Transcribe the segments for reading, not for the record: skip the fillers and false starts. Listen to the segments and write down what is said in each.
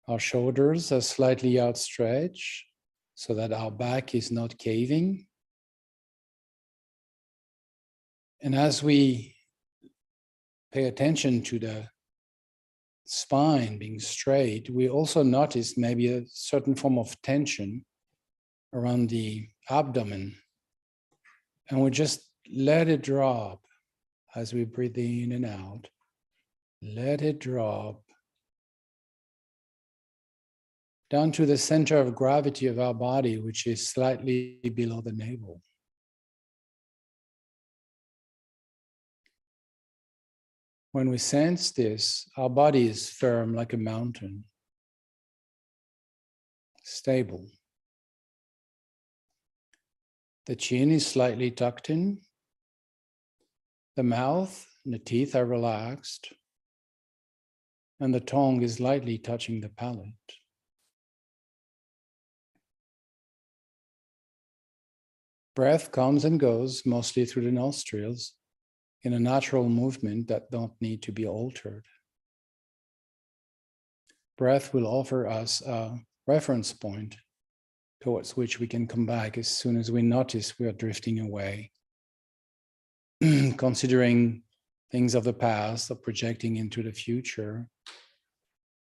Our shoulders are slightly outstretched so that our back is not caving. And as we pay attention to the spine being straight, we also notice maybe a certain form of tension around the abdomen. And we just let it drop as we breathe in and out. Let it drop down to the center of gravity of our body, which is slightly below the navel. When we sense this, our body is firm like a mountain, stable. The chin is slightly tucked in. The mouth and the teeth are relaxed. And the tongue is lightly touching the palate. Breath comes and goes mostly through the nostrils in a natural movement that don't need to be altered. Breath will offer us a reference point towards which we can come back as soon as we notice we are drifting away, considering things of the past or projecting into the future.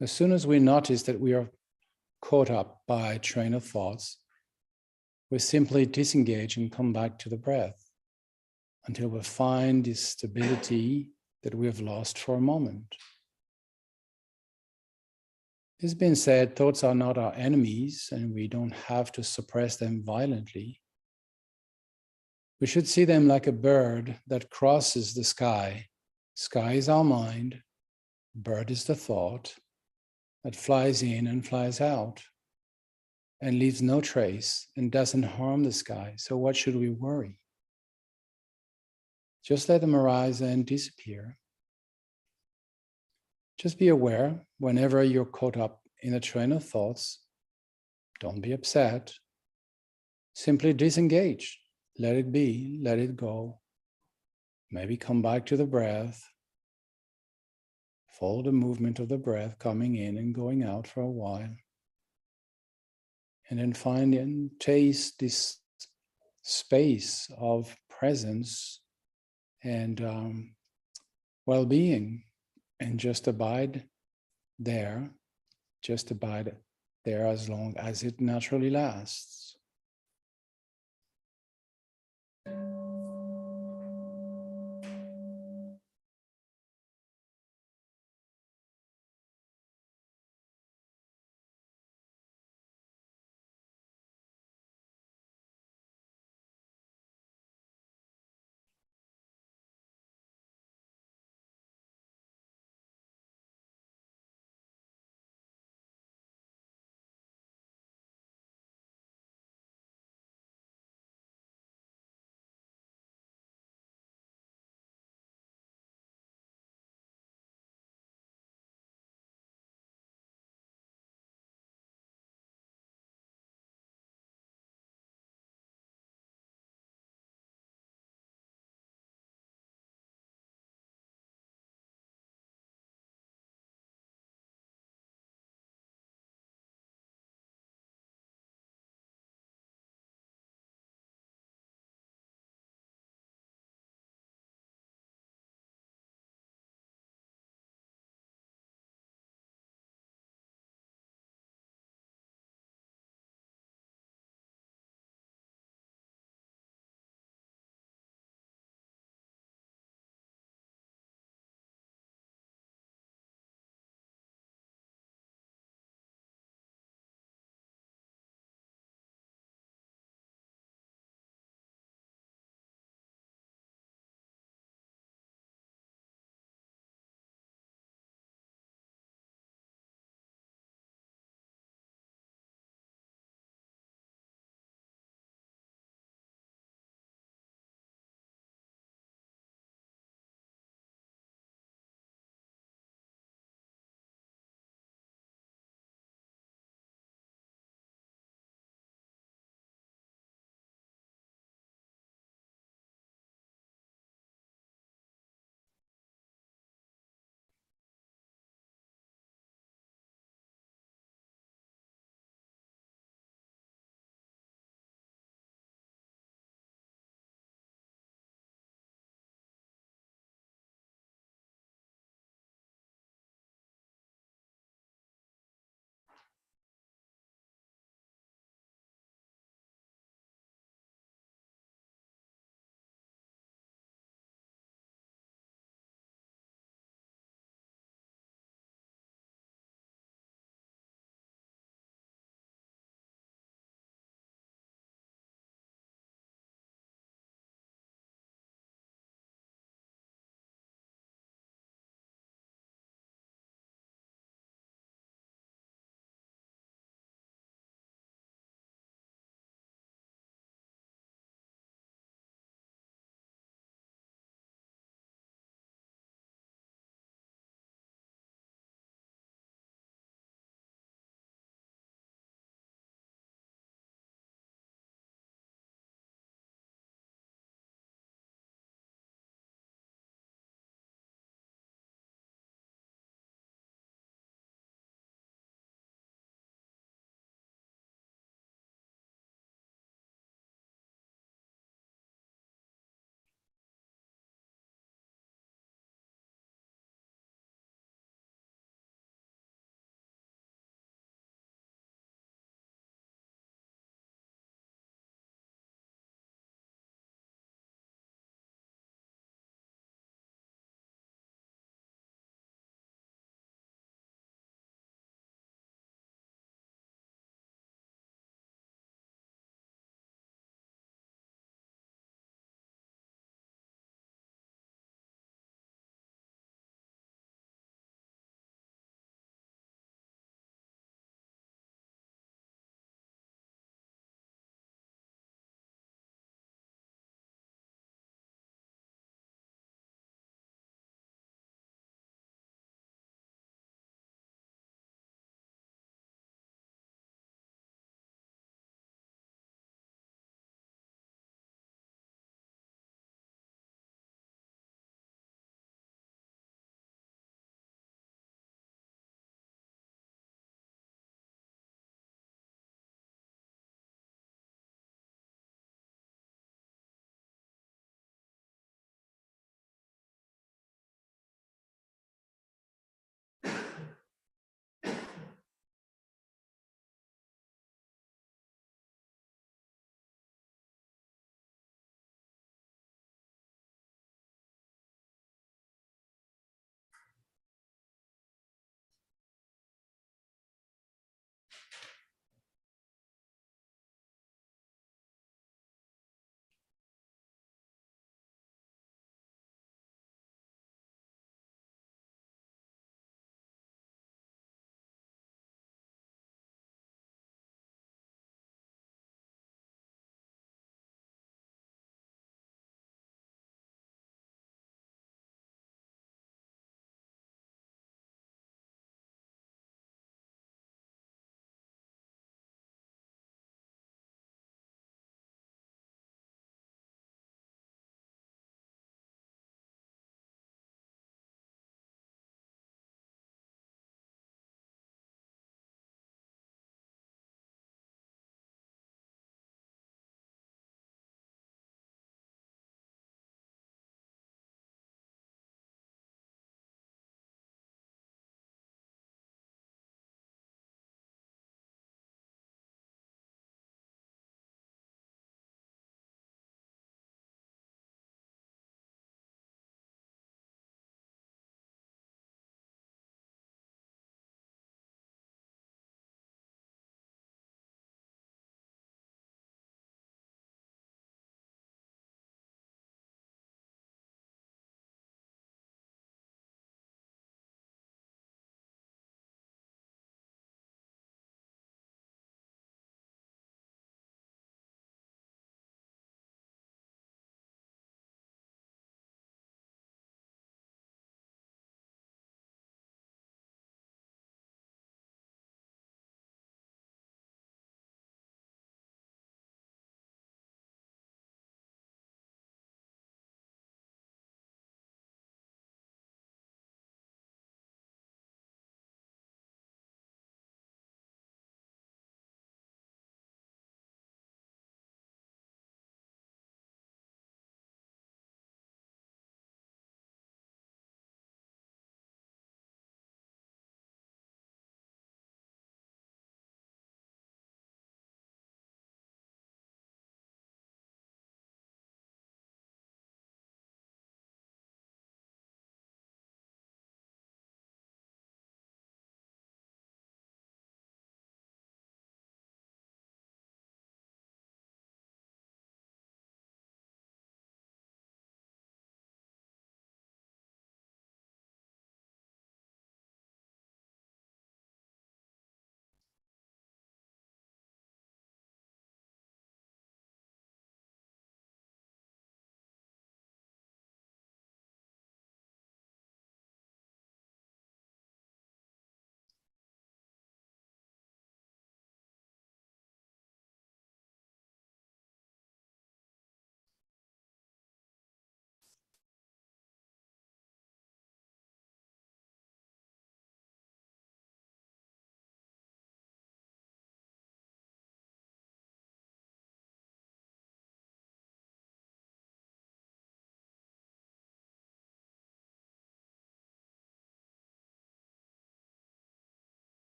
As soon as we notice that we are caught up by a train of thoughts, we simply disengage and come back to the breath until we find this stability that we have lost for a moment. This being said, thoughts are not our enemies and we don't have to suppress them violently. We should see them like a bird that crosses the sky. Sky is our mind, bird is the thought that flies in and flies out and leaves no trace and doesn't harm the sky. So what should we worry? Just let them arise and disappear. Just be aware whenever you're caught up in a train of thoughts, don't be upset. Simply disengage. Let it be, let it go. Maybe come back to the breath. Follow the movement of the breath coming in and going out for a while. And then find and taste this space of presence and well-being, and just abide there as long as it naturally lasts.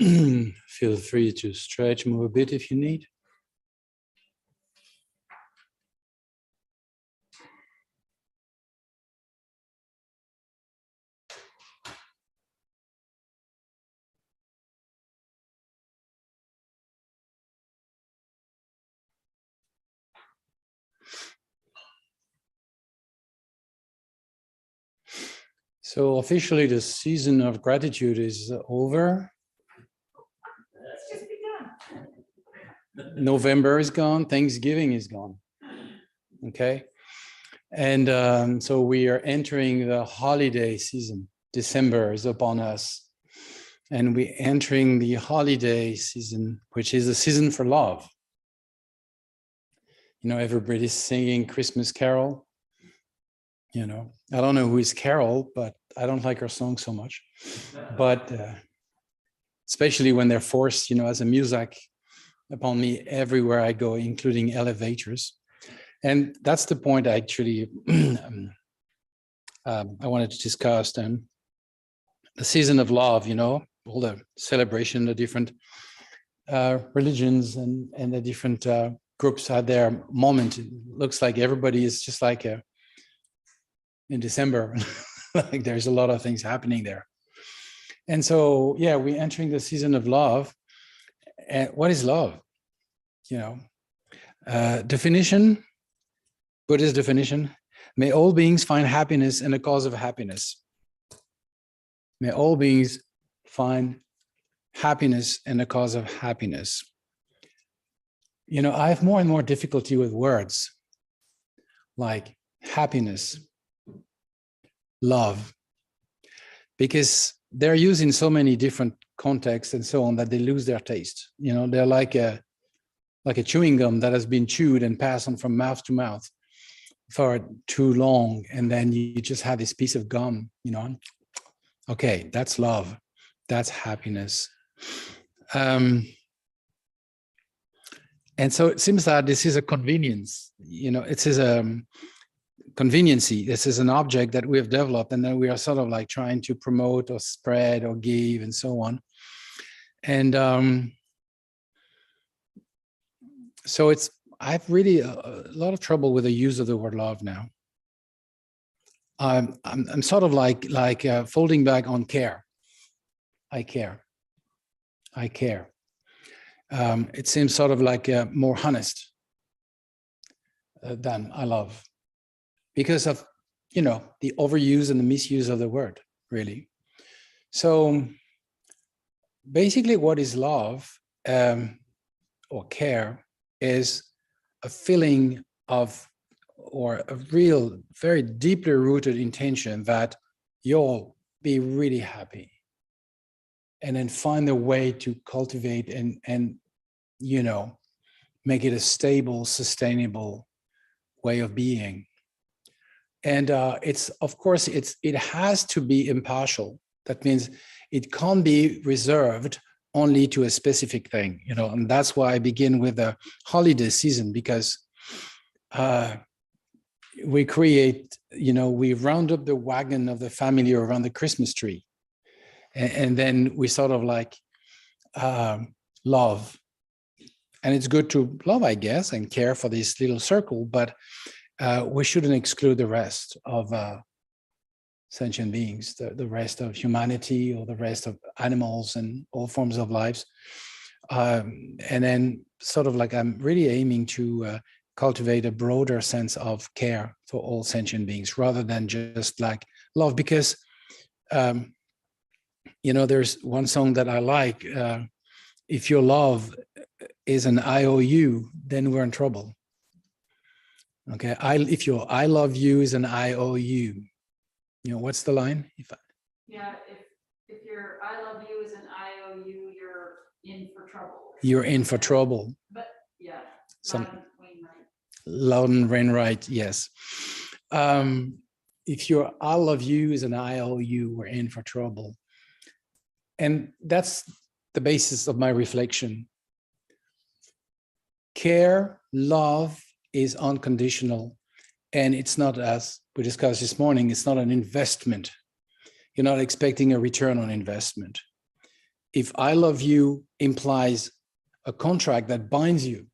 Feel free to stretch, move a bit if you need. So officially the season of gratitude is over. It's just begun. November is gone, Thanksgiving is gone. Okay. And so we are entering the holiday season. December is upon us. And we're entering the holiday season, which is the season for love. You know, everybody's singing Christmas Carol. You know, I don't know who is Carol, but I don't like her song so much. But especially when they're forced, you know, as a music upon me everywhere I go, including elevators. And that's the point actually I wanted to discuss then. The season of love, you know, all the celebration, the different religions and the different groups had their moment. It looks like everybody is just like in December, like there's a lot of things happening there. And so, yeah, we're entering the season of love. And what is love? You know, definition, Buddhist definition, may all beings find happiness in the cause of happiness. May all beings find happiness in the cause of happiness. You know, I have more and more difficulty with words like happiness, love, because they're used in so many different contexts and so on that they lose their taste. You know, they're like a chewing gum that has been chewed and passed on from mouth to mouth for too long, and then you just have this piece of gum, you know. Okay, that's love, that's happiness. And so it seems that this is a convenience, you know, it is a conveniency. This is an object that we have developed, and then we are sort of like trying to promote or spread or give and so on. And so I have really a lot of trouble with the use of the word love now. I'm sort of like folding back on care. I care. It seems sort of like more honest than I love, because of, you know, the overuse and the misuse of the word, really. So basically what is love or care is a feeling of, or a real, very deeply rooted intention that you'll be really happy, and then find a way to cultivate and you know, make it a stable, sustainable way of being. And it's, of course, it has to be impartial. That means it can't be reserved only to a specific thing, you know. And that's why I begin with the holiday season, because we create, you know, we round up the wagon of the family around the Christmas tree, and then we sort of like love. And it's good to love, I guess, and care for this little circle, but we shouldn't exclude the rest of sentient beings, the rest of humanity, or the rest of animals and all forms of lives. And then sort of like I'm really aiming to cultivate a broader sense of care for all sentient beings, rather than just like love. Because, you know, there's one song that I like, if your love is an IOU, then we're in trouble. Okay, if your I love you is an IOU, you know, what's the line? If your I love you is an IOU, you're in for trouble. You're in for trouble. But yeah, Loudon Wainwright, yes. If your I love you is an IOU, we're in for trouble. And that's the basis of my reflection. Care, love is unconditional. And it's not, as we discussed this morning, it's not an investment. You're not expecting a return on investment. if I love you implies a contract that binds you.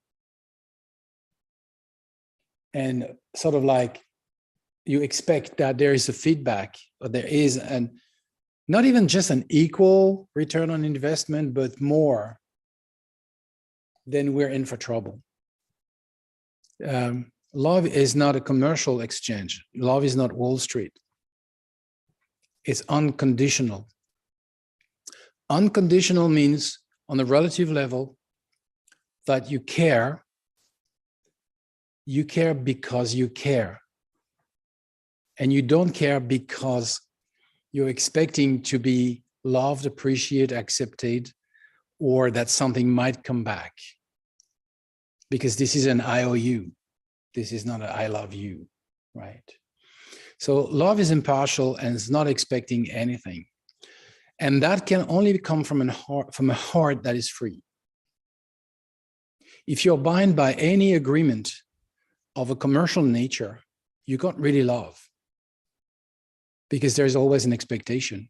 And sort of like you expect that there is a feedback, or there is not even just an equal return on investment, but more, then we're in for trouble. Love is not a commercial exchange. Love is not Wall Street. It's unconditional. Unconditional means on a relative level that you care because you care. And you don't care because you're expecting to be loved, appreciated, accepted, or that something might come back. Because this is an IOU. This is not an I love you, right? So love is impartial and is not expecting anything. And that can only come from a heart that is free. If you're bound by any agreement of a commercial nature, you can't really love, because there's always an expectation.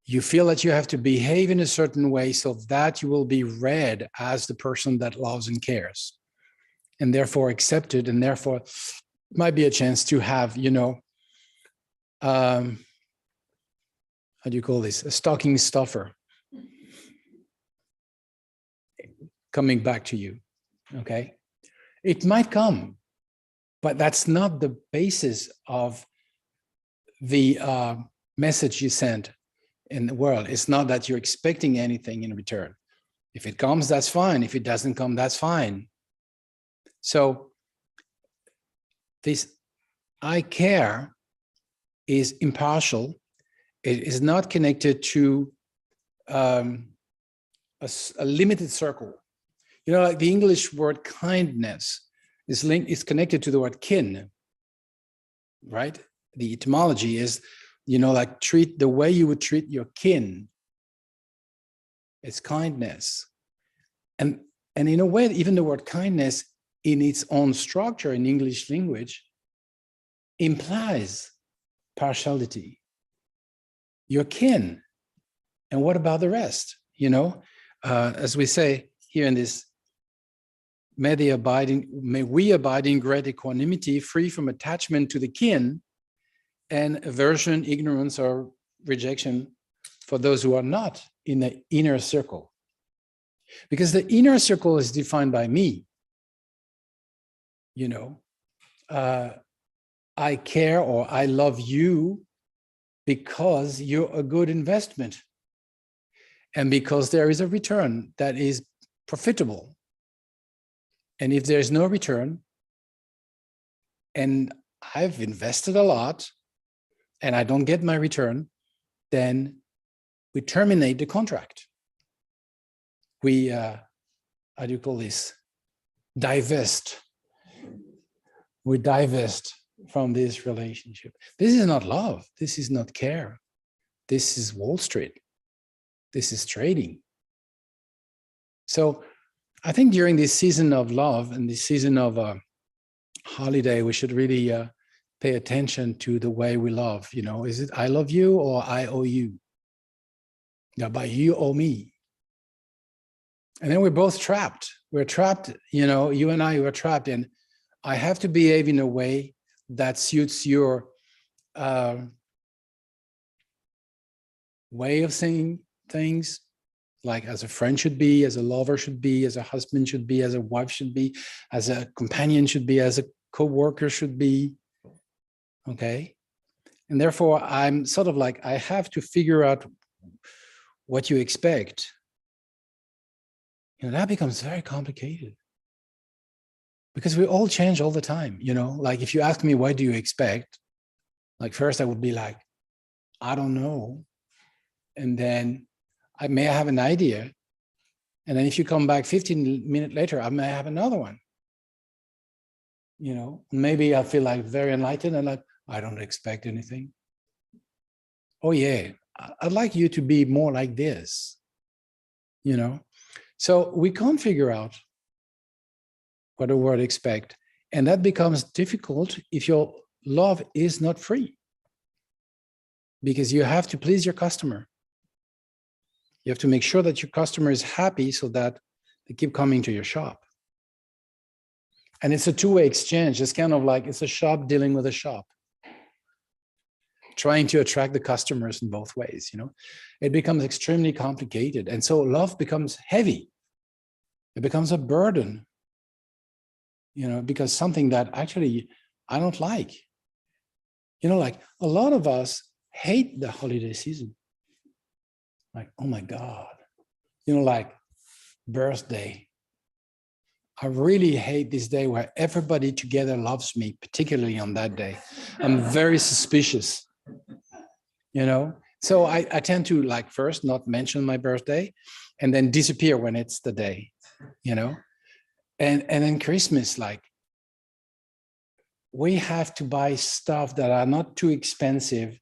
You feel that you have to behave in a certain way so that you will be read as the person that loves and cares, and therefore accepted, and therefore might be a chance to have, how do you call this? A stocking stuffer coming back to you, okay? It might come, but that's not the basis of the message you send in the world. It's not that you're expecting anything in return. If it comes, that's fine. If it doesn't come, that's fine. So this I care is impartial. It is not connected to a limited circle. Like the English word kindness is connected to the word kin, right? The etymology is, like treat the way you would treat your kin. It's kindness. And in a way, even the word kindness in its own structure in English language implies partiality. Your kin. And what about the rest? As we say here in this, may we abide in great equanimity, free from attachment to the kin, and aversion, ignorance, or rejection for those who are not in the inner circle. Because the inner circle is defined by me. I care or I love you because you're a good investment, and because there is a return that is profitable. And if there's no return, and I've invested a lot and I don't get my return, then we terminate the contract. We, how do you call this? Divest. We divest from this relationship. This is not love. This is not care. This is Wall Street. This is trading. So I think during this season of love and this season of holiday, we should really pay attention to the way we love. Is it I love you or I owe you? Now, by you owe me. And then we're both trapped. We're trapped, you and I were trapped in, I have to behave in a way that suits your way of saying things, like as a friend should be, as a lover should be, as a husband should be, as a wife should be, as a companion should be, as a co-worker should be, okay? And therefore, I'm sort of like, I have to figure out what you expect. That becomes very complicated. Because we all change all the time, like if you ask me, what do you expect? Like first I would be like, I don't know. And then I may have an idea. And then if you come back 15 minutes later, I may have another one. Maybe I feel like very enlightened and like, I don't expect anything. Oh yeah, I'd like you to be more like this, So we can't figure out what the word expect. And that becomes difficult if your love is not free, because you have to please your customer. You have to make sure that your customer is happy so that they keep coming to your shop. And it's a two-way exchange. It's kind of like it's a shop dealing with a shop, trying to attract the customers in both ways. It becomes extremely complicated. And so love becomes heavy. It becomes a burden, because something that actually I don't like. Like a lot of us hate the holiday season. Like, oh my God, like birthday. I really hate this day where everybody together loves me, particularly on that day. I'm very suspicious, So I tend to first not mention my birthday and then disappear when it's the day, And then Christmas, we have to buy stuff that are not too expensive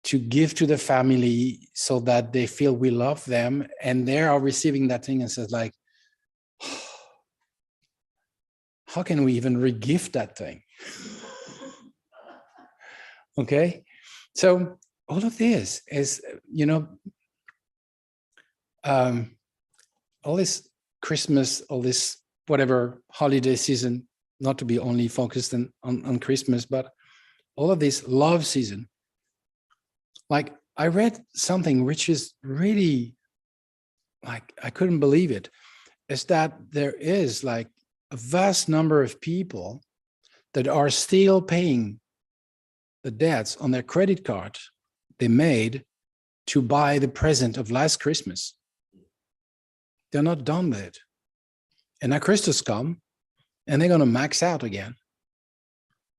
to give to the family so that they feel we love them, and they are receiving that thing and says how can we even regift that thing? Okay, so all of this is, all this Christmas, all this whatever holiday season, not to be only focused on Christmas, but all of this love season. I read something which is really I couldn't believe it, is that there is a vast number of people that are still paying the debts on their credit card they made to buy the present of last Christmas. They're not done with it. And now Christmas come and they're going to max out again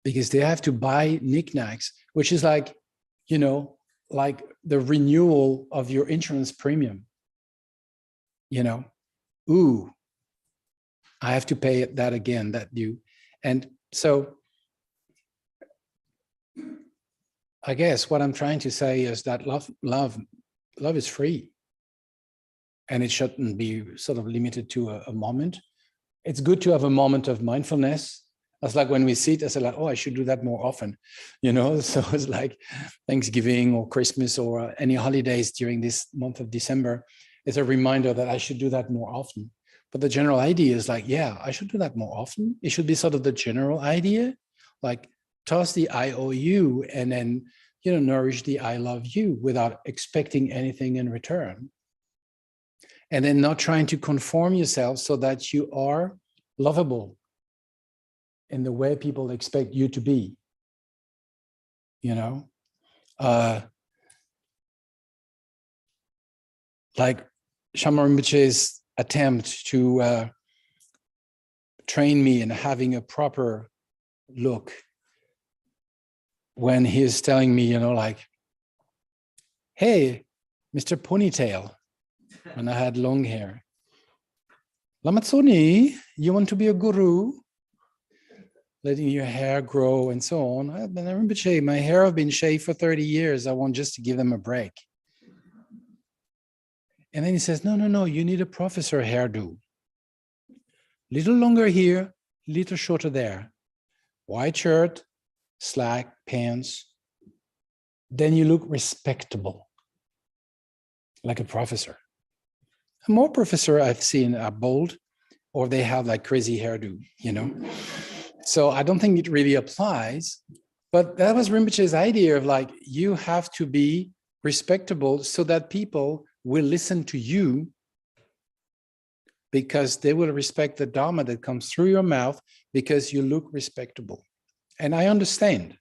because they have to buy knickknacks, which is like the renewal of your insurance premium. Ooh, I have to pay that again, that due. And so I guess what I'm trying to say is that love is free. And it shouldn't be sort of limited to a moment. It's good to have a moment of mindfulness. It's like when we sit, I say oh, I should do that more often, So it's like Thanksgiving or Christmas or any holidays during this month of December. It's a reminder that I should do that more often. But the general idea is yeah, I should do that more often. It should be sort of the general idea, toss the I owe you and then, nourish the I love you without expecting anything in return. And then not trying to conform yourself so that you are lovable in the way people expect you to be, Shamar Rinpoche's attempt to train me in having a proper look when he is telling me, hey, Mr. Ponytail, when I had long hair. Lamatsoni, you want to be a guru? Letting your hair grow and so on. Rinpoche, my hair have been shaved for 30 years. I want just to give them a break. And then he says, no, you need a professor hairdo. Little longer here, little shorter there. White shirt, slack, pants. Then you look respectable, like a professor. More professor I've seen are bald or they have crazy hairdo, So I don't think it really applies, but that was Rinpoche's idea of you have to be respectable so that people will listen to you because they will respect the Dharma that comes through your mouth because you look respectable. And I understand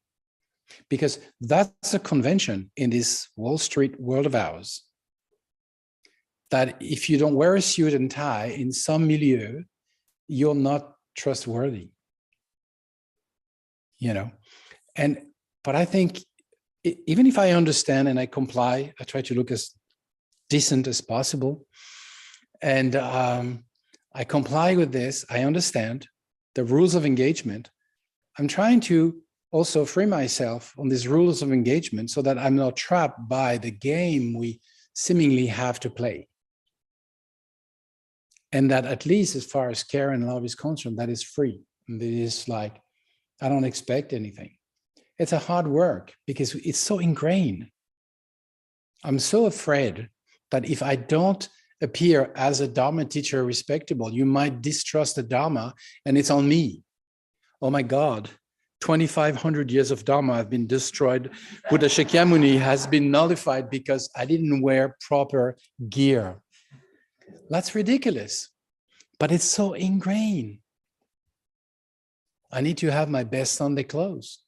because that's a convention in this Wall Street world of ours. That if you don't wear a suit and tie in some milieu, you're not trustworthy. But I think even if I understand and I comply, I try to look as decent as possible. And I comply with this. I understand the rules of engagement. I'm trying to also free myself on these rules of engagement so that I'm not trapped by the game we seemingly have to play. And that at least as far as care and love is concerned, that is free. And it is I don't expect anything. It's a hard work because it's so ingrained. I'm so afraid that if I don't appear as a Dharma teacher respectable, you might distrust the Dharma and it's on me. Oh my God, 2,500 years of Dharma have been destroyed. Buddha Shakyamuni has been nullified because I didn't wear proper gear. That's ridiculous, but it's so ingrained. I need to have my best Sunday clothes,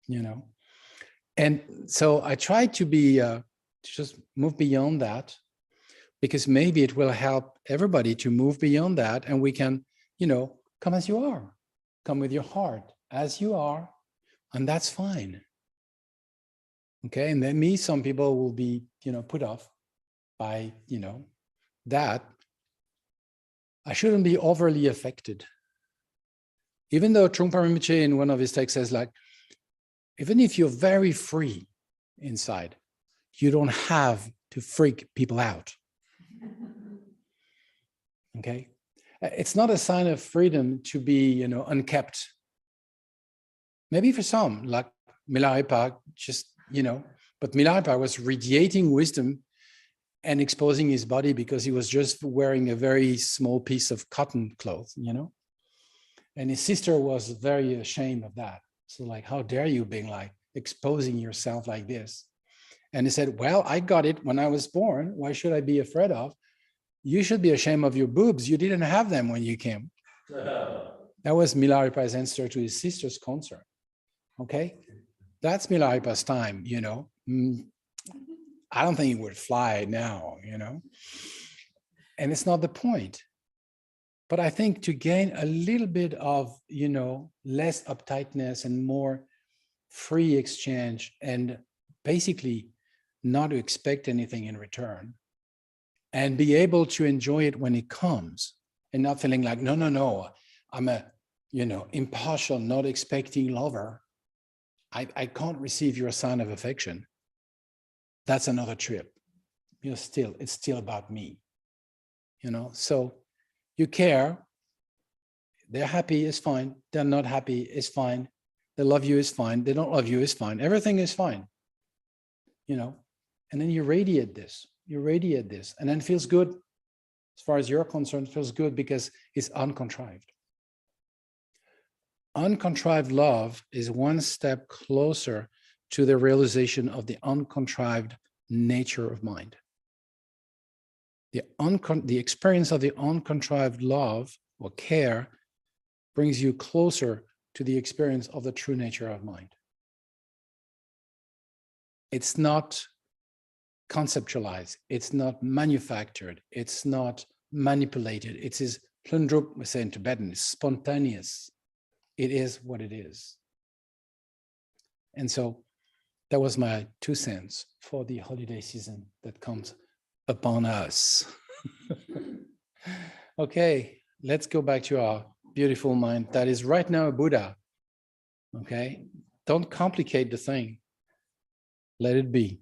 you know? And so I try to be, to just move beyond that, because maybe it will help everybody to move beyond that, and we can, you know, come as you are, come with your heart as you are, and that's fine. Okay, and then some people will be, you know, put off by, you know, that. I shouldn't be overly affected. Even though Trungpa Rinpoche in one of his texts says, like, even if you're very free inside, you don't have to freak people out. Okay, it's not a sign of freedom to be, you know, unkept. Maybe for some, like Milarepa, just, you know, but Milarepa was radiating wisdom and exposing his body because he was just wearing a very small piece of cotton cloth, you know. And his sister was very ashamed of that. So like, how dare you being like exposing yourself like this? And he said, well, I got it when I was born. Why should I be afraid of? You should be ashamed of your boobs. You didn't have them when you came. That was Milarepa's answer to his sister's concern. Okay, that's Milarepa's time, you know. I don't think it would fly now, you know. And it's not the point. But I think to gain a little bit of, you know, less uptightness and more free exchange, and basically not to expect anything in return, and be able to enjoy it when it comes, and not feeling like, no, I'm a, you know, impartial, not expecting lover. I can't receive your sign of affection. That's another trip. You know, it's still about me, you know. So you care. They're happy is fine. They're not happy is fine. They love you is fine. They don't love you is fine. Everything is fine, you know. And then you radiate this. And then it feels good. As far as you're concerned, it feels good because it's uncontrived. Uncontrived love is one step closer to the realization of the uncontrived nature of mind. The experience of the uncontrived love or care brings you closer to the experience of the true nature of mind. It's not conceptualized, it's not manufactured, it's not manipulated. It is plundrup, we say in Tibetan, it's spontaneous. It is what it is. And so that was my 2 cents for the holiday season that comes upon us. Okay, let's go back to our beautiful mind that is right now a Buddha. Okay, don't complicate the thing. Let it be.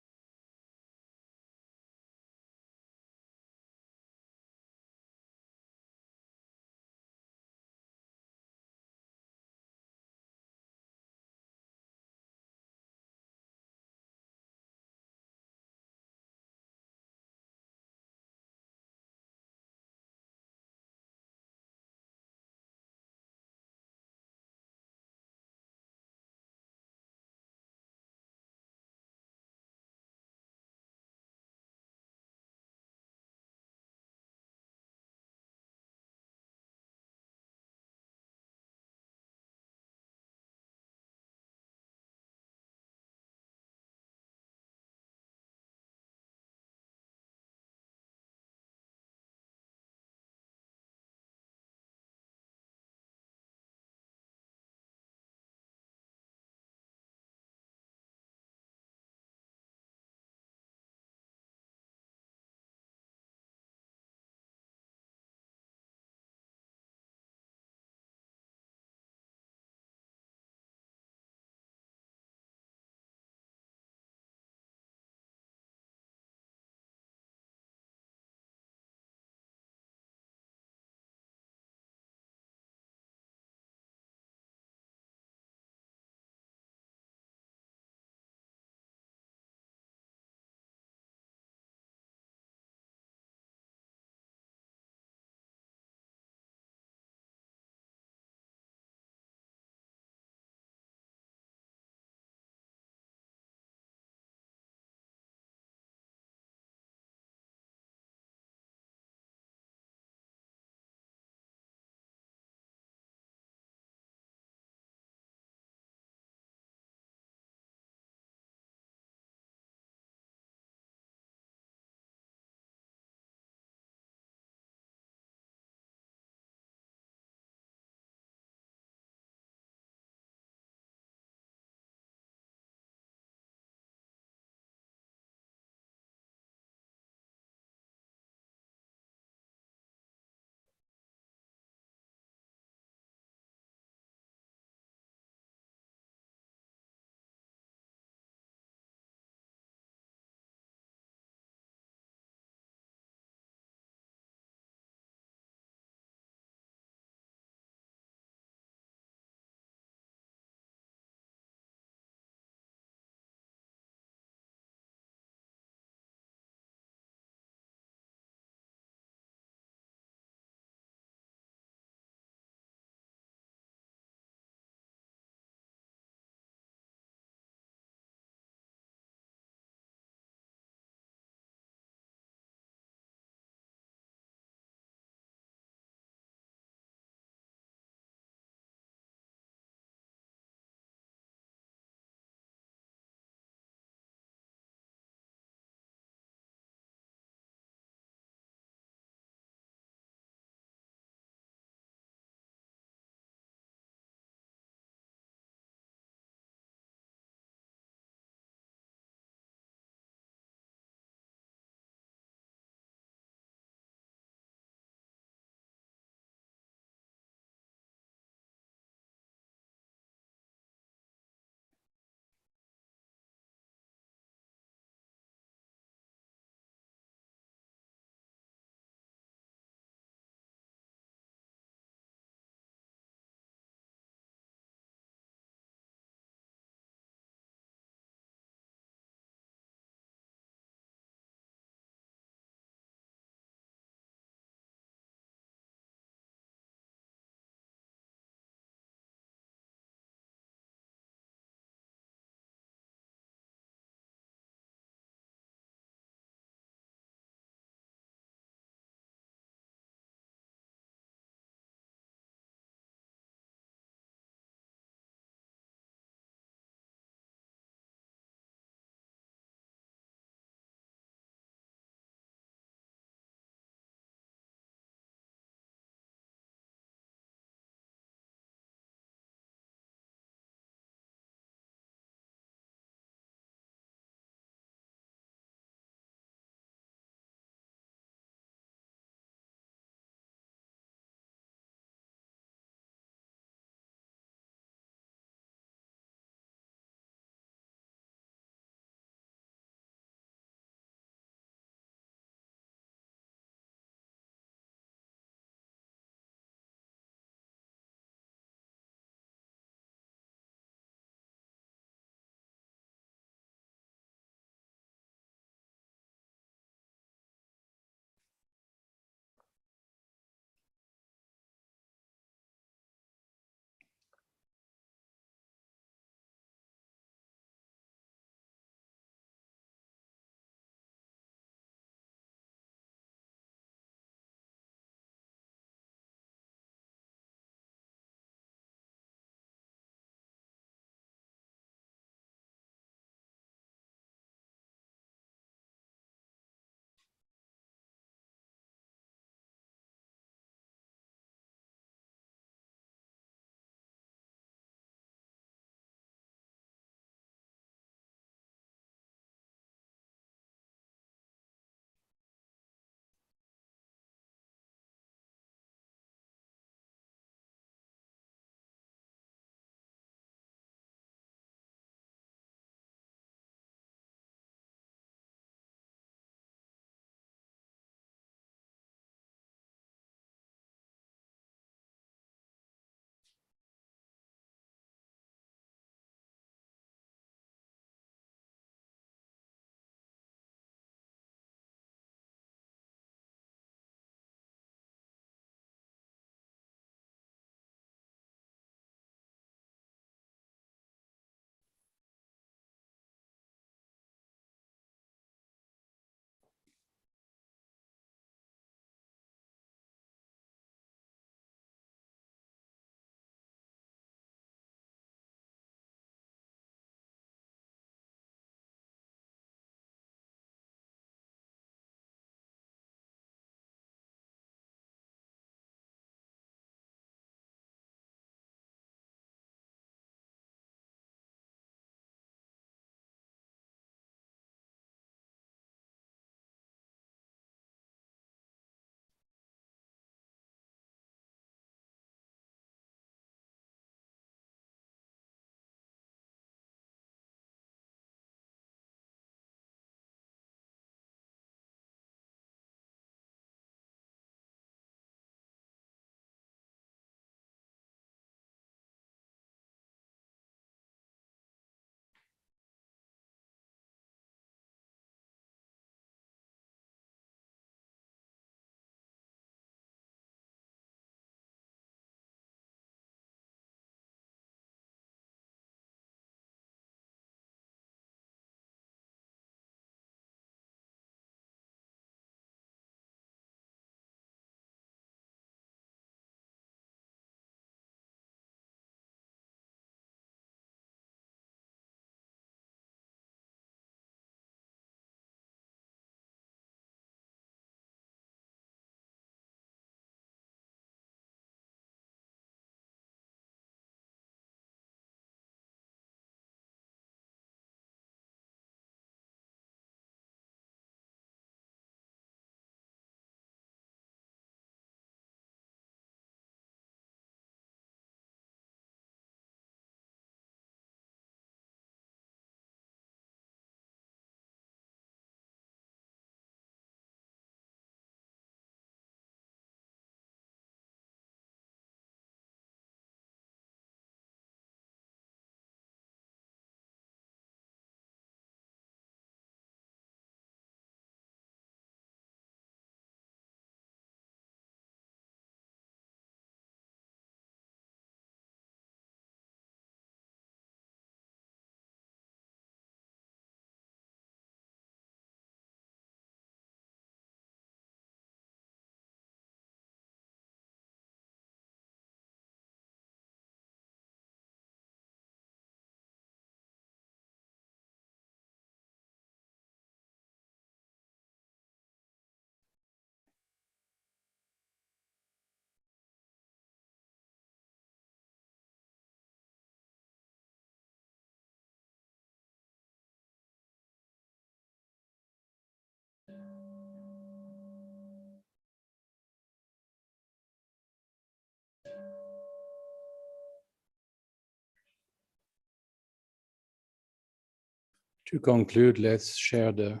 To conclude, let's share the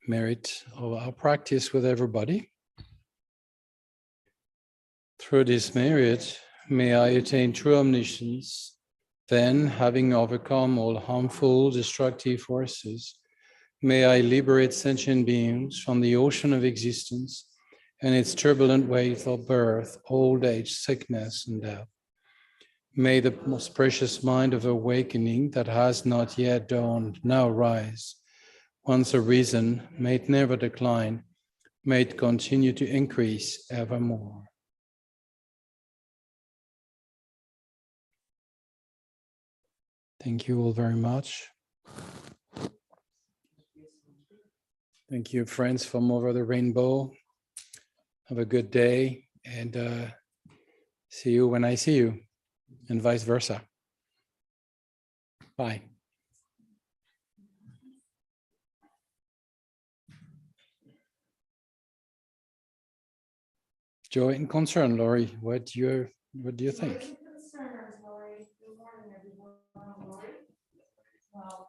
merit of our practice with everybody. Through this merit, may I attain true omniscience. Then, having overcome all harmful, destructive forces, may I liberate sentient beings from the ocean of existence and its turbulent wave of birth, old age, sickness, and death. May the most precious mind of awakening that has not yet dawned now rise. Once arisen, may it never decline, may it continue to increase evermore. Thank you all very much. Thank you, friends from over the rainbow. Have a good day, and see you when I see you, and vice versa. Bye. Joy and concern, Laurie. What do you think? Concerns, Lori. Good morning, everyone. Lori. Well,